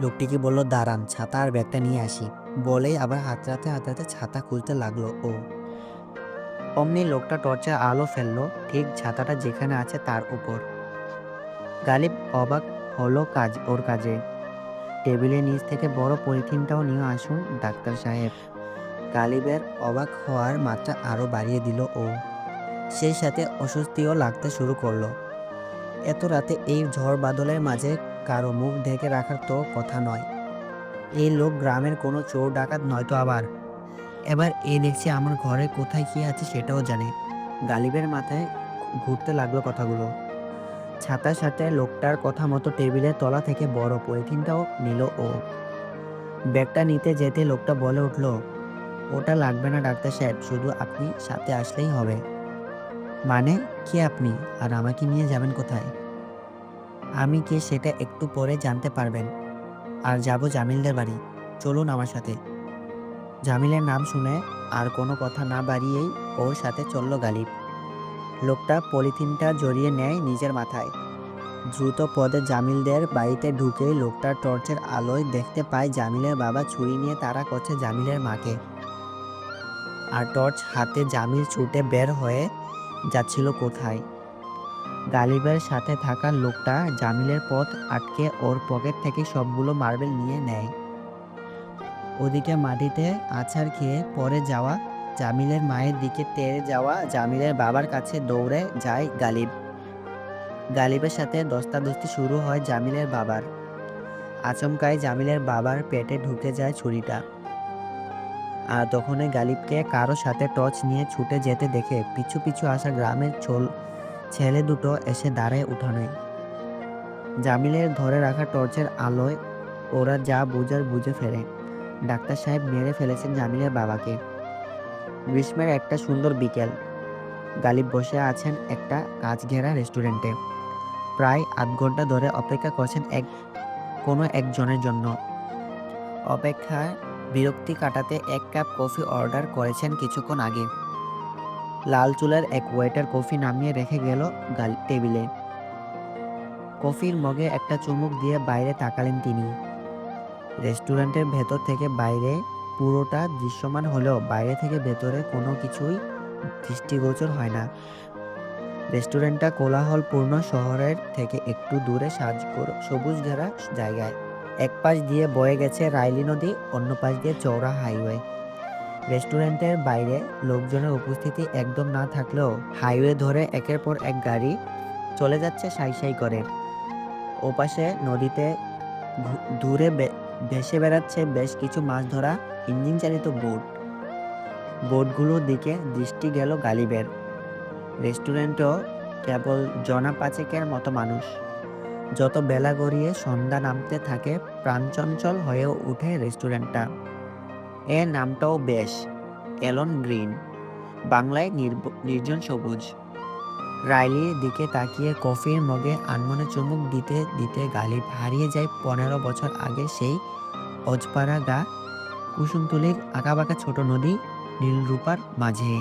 লোকটিকে বলল, দাঁড়ান, ছাতা আর ব্যাগটা নিয়ে আসি। বলেই আবার হাতড়াতে হাতড়াতে ছাতা খুলতে লাগলো ও। অমনি লোকটা টর্চের আলো ফেললো ঠিক ছাতাটা যেখানে আছে তার উপর। গালিব অবাক হলো ওর কাজে। টেবিলের নিচ থেকে বড় পলিথিনটাও নিয়ে আসুন ডাক্তার সাহেব। গালিবের অবাক হওয়ার মাত্রা আরো বাড়িয়ে দিল ও। সেই সাথে অস্বস্তিও লাগতে শুরু করলো। এত রাতে এই ঝড় বাদলের মাঝে কারো মুখ ঢেকে রাখার তো কথা নয়। এই লোক গ্রামের কোনো চোর ডাকাত নয়তো আবার। এবার দেখছি আমার ঘরে কোথায় কি আছে সেটাও জানে। গালিবের মাথায় ঘুরতে লাগলো কথাগুলো। ছাতার সাথে লোকটার কথা মতো টেবিলের তলা থেকে বড় পলিথিনটাও নিল ও। ব্যাগটা নিতে যেতে লোকটা বলে উঠল, ওটা লাগবে না ডাক্তার সাহেব, শুধু আপনি সাথে আসলেই হবে। মানে, কে আপনি, আর আমাকে নিয়ে যাবেন কোথায়? আমি কে সেটা একটু পরে জানতে পারবেন। আর যাব জামিলদের বাড়ি। চলুন আমার সাথে। জামিলের নাম শুনে আর কোনো কথা না বাড়িয়েই ওর সাথে চলল গালিব। লোকটা পলিথিনটা জড়িয়ে নেয় নিজের মাথায়। দ্রুত পদে জামিলদের বাড়িতে ঢুকেই লোকটা টর্চের আলোয় দেখতে পায় জামিলের বাবা ছুরি নিয়ে তাড়া করছে জামিলের মাকে। আর টর্চ হাতে জামিল ছুটে বের হয়ে যাচ্ছিল কোথায়। গালিবের সাথে থাকা লোকটা জামিলের পথ আটকে ওর পকেট থেকে সবগুলো মার্বেল নিয়ে নেয়। ওদিকে মাটিতে আছাড় খেয়ে পড়ে যাওয়া জামিলের মায়ের দিকে তেড়ে যাওয়া জামিলের বাবার কাছে দৌড়ে যায় গালিব। গালিবের সাথে ধস্তাধস্তি শুরু হয় জামিলের বাবার। আচমকাই জামিলের বাবার পেটে ঢুকে যায় ছুরিটা। আর তখনই গালিবকে কারো সাথে টর্চ নিয়ে ছুটে যেতে দেখে পিছু পিছু আসা গ্রামের ছেলে দুটো এসে দাঁড়ায় উঠানে। জামিলের ধরে রাখা টর্চের আলোয় ওরা যা বুঝার বুঝে ফেলে। ডাক্তার সাহেব মেরে ফেলেছেন জামিলের বাবাকে। গ্রীষ্মের একটা সুন্দর বিকেল। গালিব বসে আছেন একটা কাঁচ ঘেরা রেস্টুরেন্টে। প্রায় আধ ঘন্টা ধরে অপেক্ষা করছেন কোনো একজনের জন্য। অপেক্ষায় বিরক্তি কাটাতে এক কাপ কফি অর্ডার করেছেন কিছুক্ষণ আগে। লাল চুলের এক ওয়েটার কফি নামিয়ে রেখে গেল টেবিলে। কফির মগে একটা চুমুক দিয়ে বাইরে তাকালেন তিনি। রেস্টুরেন্টের ভেতর থেকে বাইরে পুরোটা দৃশ্যমান হলেও বাইরে থেকে ভেতরে কোনো কিছুই দৃষ্টিগোচর হয় না। রেস্টুরেন্টটা কোলাহলপূর্ণ শহরের থেকে একটু দূরে সবুজ ঘেরা জায়গায়। এক পাশ দিয়ে বয়ে গেছে রাইলি নদী, অন্য পাশ দিয়ে চওড়া হাইওয়ে। রেস্টুরেন্টের বাইরে লোকজনের উপস্থিতি একদম না থাকলেও হাইওয়ে ধরে একের পর এক গাড়ি চলে যাচ্ছে সাই সাই করে। ওপাশে নদীতে দূরে ভেসে বেড়াচ্ছে বেশ কিছু মাছ ধরা ইঞ্জিন চালিত বোটগুলোর দিকে দৃষ্টি গেল গালিবের। রেস্টুরেন্টেও কেবল জনা পাঁচেকের মতো মানুষ। যত বেলা গড়িয়ে সন্ধ্যা নামতে থাকে প্রাণচঞ্চল হয়ে ওঠে রেস্টুরেন্টটা। এর নামটাও বেশ, এলন গ্রিন, বাংলায় নির্জন সবুজ। রাইলির দিকে তাকিয়ে কফির মগে আনমনে চুমুক দিতে দিতে গালিব হারিয়ে যায় 15 বছর আগে সেই অজপাড়া গা কুসুমতলির আঁকাবাঁকা ছোট নদী নীলরূপার মাঝে।